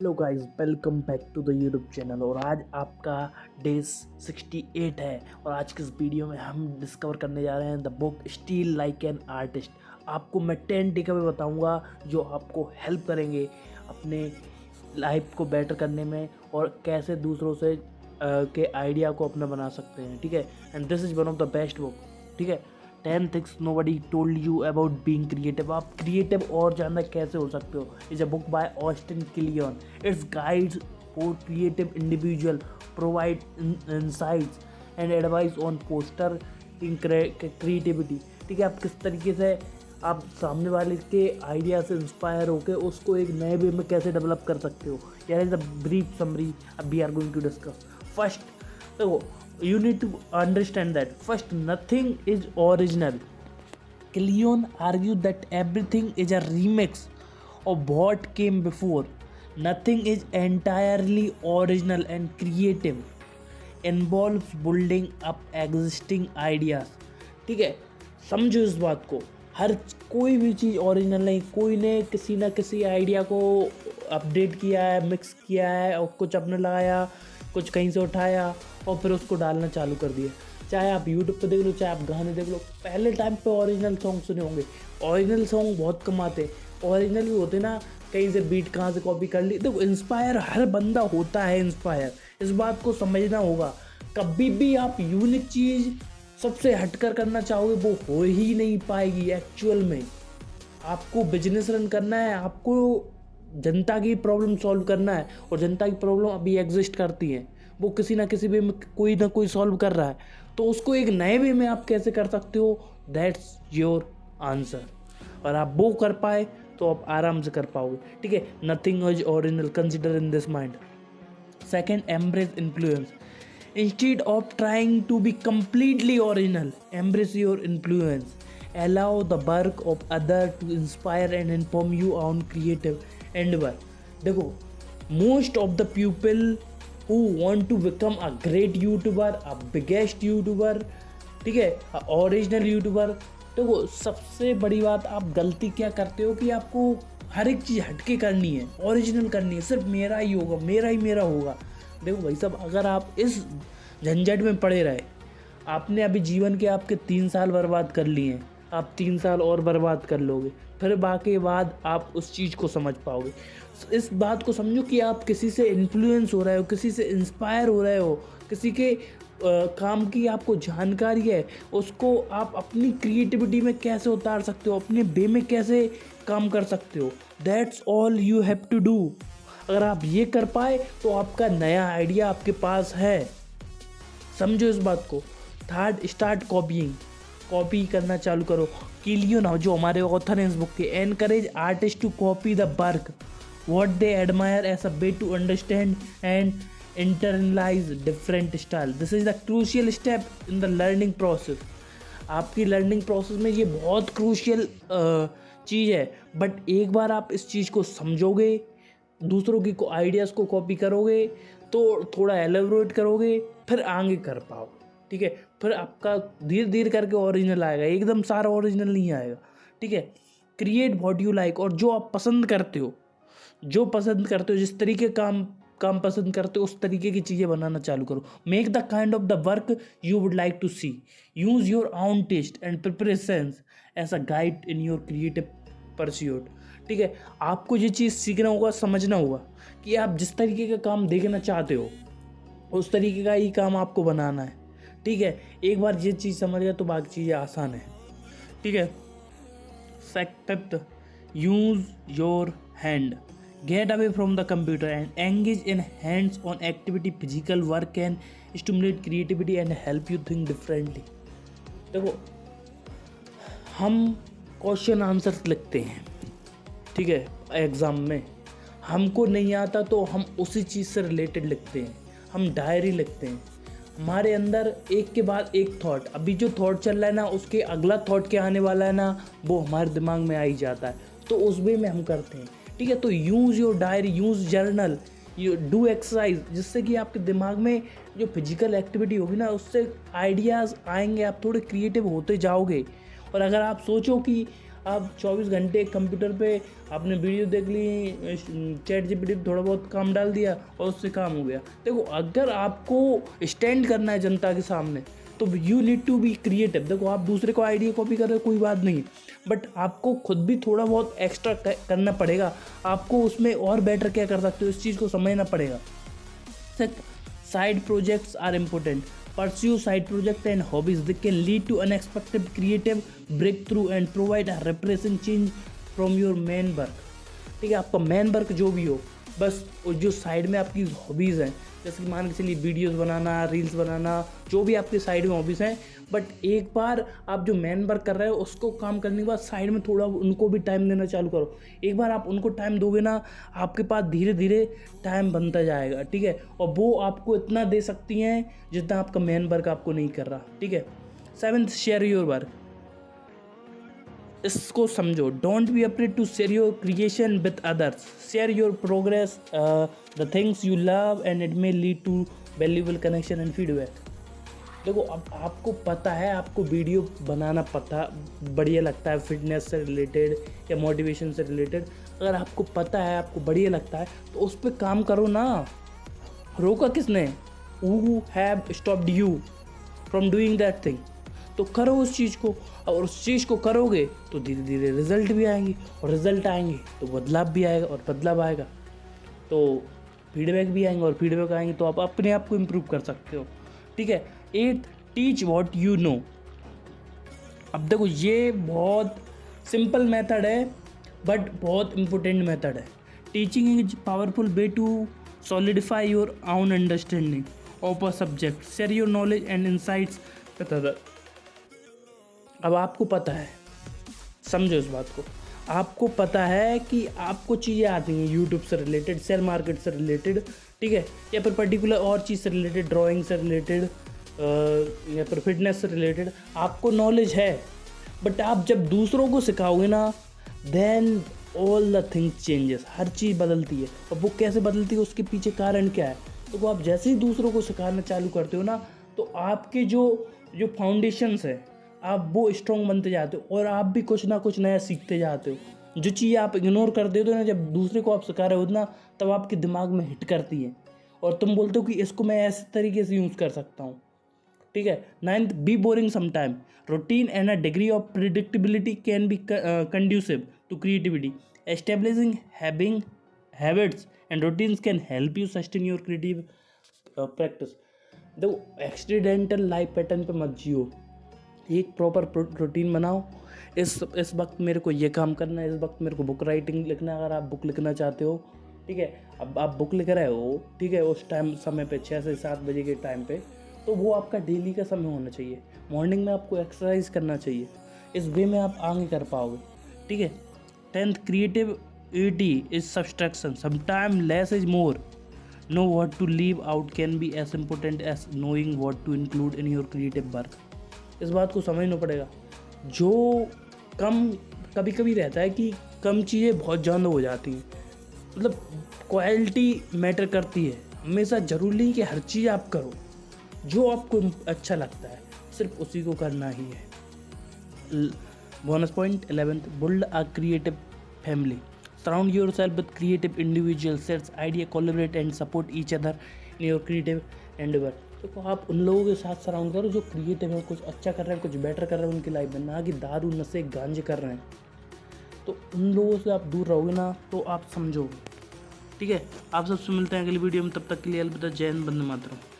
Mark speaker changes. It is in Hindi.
Speaker 1: Hello guys, welcome back to the YouTube channel. और आज आपका डे 68 है। और आज के इस वीडियो में हम डिस्कवर करने जा रहे हैं the book steel like an artist. आपको मैं 10 टेकअवे बताऊंगा जो आपको हेल्प करेंगे अपने लाइफ को बेटर करने में और कैसे दूसरों से के आइडिया को अपना बना सकते हैं। ठीक है, and this is one of the best book. ठीक है, 10 things nobody told you about being creative. आप क्रिएटिव और जानना कैसे हो सकते हो। Is a book by Austin Kleon. It's guides for creative individual, provide insights and advice on poster in creativity. ठीक है, आप किस तरीके से आप सामने वाले के आइडिया से इंस्पायर होकर उसको एक नए वे में कैसे डेवलप कर सकते हो। यार is a brief summary we are going to discuss. First, देखो, you need to understand that first, nothing is original. Cleon argued that everything is a remix of what came before. Nothing is entirely original, and creative involves building up existing ideas. ठीक है, समझो इस बात को। हर कोई भी चीज़ ओरिजिनल नहीं। कोई ने किसी ना किसी आइडिया को अपडेट किया है, मिक्स किया है और कुछ अपने लगाया, कुछ कहीं से उठाया और फिर उसको डालना चालू कर दिया। चाहे आप यूट्यूब पे देख लो, चाहे आप गाने देख लो, पहले टाइम पे ओरिजिनल सॉन्ग सुने होंगे। ओरिजिनल सॉन्ग बहुत कम आते, ओरिजिनल भी होते ना, कहीं से बीट कहाँ से कॉपी कर ली। देखो, इंस्पायर हर बंदा होता है इंस्पायर, इस बात को समझना होगा। कभी भी आप यूनिक चीज़ सबसे हटकर करना चाहोगे वो हो ही नहीं पाएगी। एक्चुअल में आपको बिजनेस रन करना है, आपको जनता की प्रॉब्लम सॉल्व करना है, और जनता की प्रॉब्लम अभी एग्जिस्ट करती है, वो किसी ना किसी वे में कोई ना कोई सॉल्व कर रहा है। तो उसको एक नए वे में आप कैसे कर सकते हो, दैट्स योर आंसर। और आप वो कर पाए तो आप आराम से कर पाओगे। ठीक है, nothing is original, consider in this mind. Second, embrace influence. Instead of trying to be completely original, embrace your influence. Allow the work of other to inspire and inform you on creative endeavor. देखो, most of the people who want to become a great YouTuber, a biggest YouTuber, ठीक है, ओरिजिनल यूट्यूबर, देखो सबसे बड़ी बात आप गलती क्या करते हो कि आपको हर एक चीज़ हटके करनी है, ओरिजिनल करनी है, सिर्फ मेरा ही होगा, मेरा ही मेरा होगा। देखो भाई साहब, अगर आप इस झंझट में पड़े रहे, आपने अभी जीवन के आपके 3 साल बर्बाद कर लिए हैं, आप 3 साल और बर्बाद कर लोगे, फिर बाकी बाद आप उस चीज़ को समझ पाओगे। इस बात को समझो कि आप किसी से इन्फ्लुएंस हो रहे हो, किसी से इंस्पायर हो रहे हो, किसी के काम की आपको जानकारी है, उसको आप अपनी क्रिएटिविटी में कैसे उतार सकते हो, अपने वे में कैसे काम कर सकते हो। That's all you have to do. अगर आप ये कर पाए तो आपका नया आइडिया आपके पास है। समझो इस बात को। Third, start copying. कॉपी करना चालू करो। क्लियन, जो हमारे ऑथर हैं इस बुक के, encourage artist to copy the work what they admire as a way to understand and internalize different style. This is the crucial step in the learning process. आपकी लर्निंग प्रोसेस में ये बहुत क्रूशियल चीज़ है। बट एक बार आप इस चीज़ को समझोगे, दूसरों की आइडियाज़ को कॉपी करोगे, तो थोड़ा एलेबोरेट करोगे, फिर आगे कर पाओ। ठीक है, फिर आपका धीरे धीरे करके ओरिजिनल आएगा, एकदम सारा ओरिजिनल नहीं आएगा। ठीक है, क्रिएट व्हाट यू लाइक। और जो आप पसंद करते हो, जिस तरीके काम पसंद करते हो, उस तरीके की चीज़ें बनाना चालू करो। Make the kind of the work you would like to see. Use your own taste and preparations as a guide in your creative pursuit. ठीक है, आपको ये चीज़ सीखना होगा, समझना होगा कि आप जिस तरीके का काम देखना चाहते हो उस तरीके का ही काम आपको बनाना है। ठीक है, एक बार ये चीज़ समझ गया तो बाकी चीज़ें आसान है। ठीक है, fifth, use your hand. Get away from the computer and engage in hands on activity. Physical work can stimulate creativity and help you think differently. देखो, हम क्वेश्चन आंसर्स लिखते हैं, ठीक है, एग्ज़ाम में हमको नहीं आता तो हम उसी चीज़ से रिलेटेड लिखते हैं, हम डायरी लिखते हैं। हमारे अंदर एक के बाद एक थॉट, अभी जो थॉट चल रहा है ना, उसके अगला थॉट क्या आने वाला है ना, वो हमारे दिमाग में आ ही जाता है, तो उस वे में हम करते हैं। ठीक है, तो use your diary, use journal, you do exercise, जिससे कि आपके दिमाग में जो फिजिकल एक्टिविटी होगी ना, उससे आइडियाज़ आएंगे, आप थोड़े क्रिएटिव होते जाओगे। और अगर आप सोचो कि आप 24 घंटे कंप्यूटर पे आपने वीडियो देख ली, ChatGPT पे थोड़ा बहुत काम डाल दिया और उससे काम हो गया। देखो अगर आपको स्टैंड करना है जनता के सामने तो you need to be creative. देखो आप दूसरे को आइडिया कॉपी कर रहे हो कोई बात नहीं, बट आपको खुद भी थोड़ा बहुत एक्स्ट्रा करना पड़ेगा। आपको उसमें और बेटर क्या कर सकते हो इस चीज़ को समझना पड़ेगा। Side projects are important. Pursue side project and hobbies. They can lead to unexpected creative breakthrough and provide a refreshing change from your main work. ठीक है, आपका मेन वर्क जो भी हो, बस जो साइड में आपकी हॉबीज़ हैं, जैसे कि मान के चलिए वीडियोस बनाना, रील्स बनाना, जो भी आपके साइड में हॉबीज़ हैं, बट एक बार आप जो मेन वर्क कर रहे हो उसको काम करने के बाद साइड में थोड़ा उनको भी टाइम देना चालू करो। एक बार आप उनको टाइम दोगे ना, आपके पास धीरे धीरे टाइम बनता जाएगा। ठीक है, और वो आपको इतना दे सकती हैं जितना आपका मेन वर्क आपको नहीं कर रहा। ठीक है। 7th, share your work. इसको समझो, don't be afraid to share your creation with others. Share your progress, the things you love and it may lead to valuable connection and feedback. देखो अब आपको पता है, आपको वीडियो बनाना बढ़िया लगता है, फिटनेस से रिलेटेड या मोटिवेशन से रिलेटेड। अगर आपको पता है, आपको बढ़िया लगता है तो उस पर काम करो ना। रोका किसने? Who have stopped you from doing that thing? तो करो उस चीज़ को, और उस चीज़ को करोगे तो धीरे धीरे रिजल्ट भी आएंगे, और रिजल्ट आएंगे तो बदलाव भी आएगा, और बदलाव आएगा तो फीडबैक भी आएंगे, और फीडबैक आएंगे तो आप अपने आप को इम्प्रूव कर सकते हो। ठीक है। 8th, teach what you know. अब देखो ये बहुत सिंपल मेथड है बट बहुत इम्पोर्टेंट मेथड है। Teaching is powerful way to solidify your own understanding of a subject, share your knowledge and insights with others। अब आपको पता है, समझो इस बात को, आपको पता है कि आपको चीज़ें आती हैं यूट्यूब से रिलेटेड, शेयर मार्केट से रिलेटेड, ठीक है, या फिर पर्टिकुलर और चीज़ से रिलेटेड, ड्राइंग से रिलेटेड, या फिर फिटनेस से रिलेटेड आपको नॉलेज है। बट आप जब दूसरों को सिखाओगे ना, then all the things changes. हर चीज़ बदलती है। और वो कैसे बदलती है, उसके पीछे कारण क्या है? तो वो आप जैसे ही दूसरों को सिखाना चालू करते हो ना, तो आपके जो फाउंडेशंस है, आप वो स्ट्रॉन्ग बनते जाते हो, और आप भी कुछ ना कुछ नया सीखते जाते हो। जो चीज़ आप इग्नोर कर देते हो ना, जब दूसरे को आप सिखा रहे हो ना, तब आपके दिमाग में हिट करती है, और तुम बोलते हो कि इसको मैं ऐसे तरीके से यूज़ कर सकता हूँ। ठीक है। 9th, be boring sometime. Routine and a degree of predictability can be conducive to creativity. Establishing habits and routines can help you sustain your creative practice. देखो एक्सीडेंटल लाइफ पैटर्न पे मत जियो, एक प्रॉपर रूटीन बनाओ। इस वक्त मेरे को ये काम करना है, इस वक्त मेरे को बुक राइटिंग लिखना है। अगर आप बुक लिखना चाहते हो, ठीक है, अब आप बुक लिख रहे हो, ठीक है, उस समय पे 6 से 7 बजे के टाइम पे, तो वो आपका डेली का समय होना चाहिए। मॉर्निंग में आपको एक्सरसाइज करना चाहिए। इस वे में आप आगे कर पाओगे। ठीक है। 10th, creativity is subtraction. Sometimes less is more. Know what to leave out can be as important as knowing what to include in your creative work. इस बात को समझना पड़ेगा। जो कम कभी कभी रहता है कि कम चीज़ें बहुत ज़्यादा हो जाती हैं, मतलब क्वालिटी मैटर करती है। हमेशा ज़रूरी नहीं कि हर चीज़ आप करो, जो आपको अच्छा लगता है सिर्फ उसी को करना ही है। Bonus point 11th, build a creative family. Surround yourself with creative individuals, set idea, collaborate and support each other in your creative endeavor. तो आप उन लोगों के साथ सराउंड करो जो क्रिएटिव हैं, कुछ अच्छा कर रहे हैं, कुछ बेटर कर रहे हैं उनकी लाइफ में, ना कि दारू नशे गांजे कर रहे हैं। तो उन लोगों से आप दूर रहोगे ना, तो आप समझोगे। ठीक है। आप सबसे मिलते हैं अगली वीडियो में, तब तक के लिए अलविदा। जय हिंद, वंदे मातरम।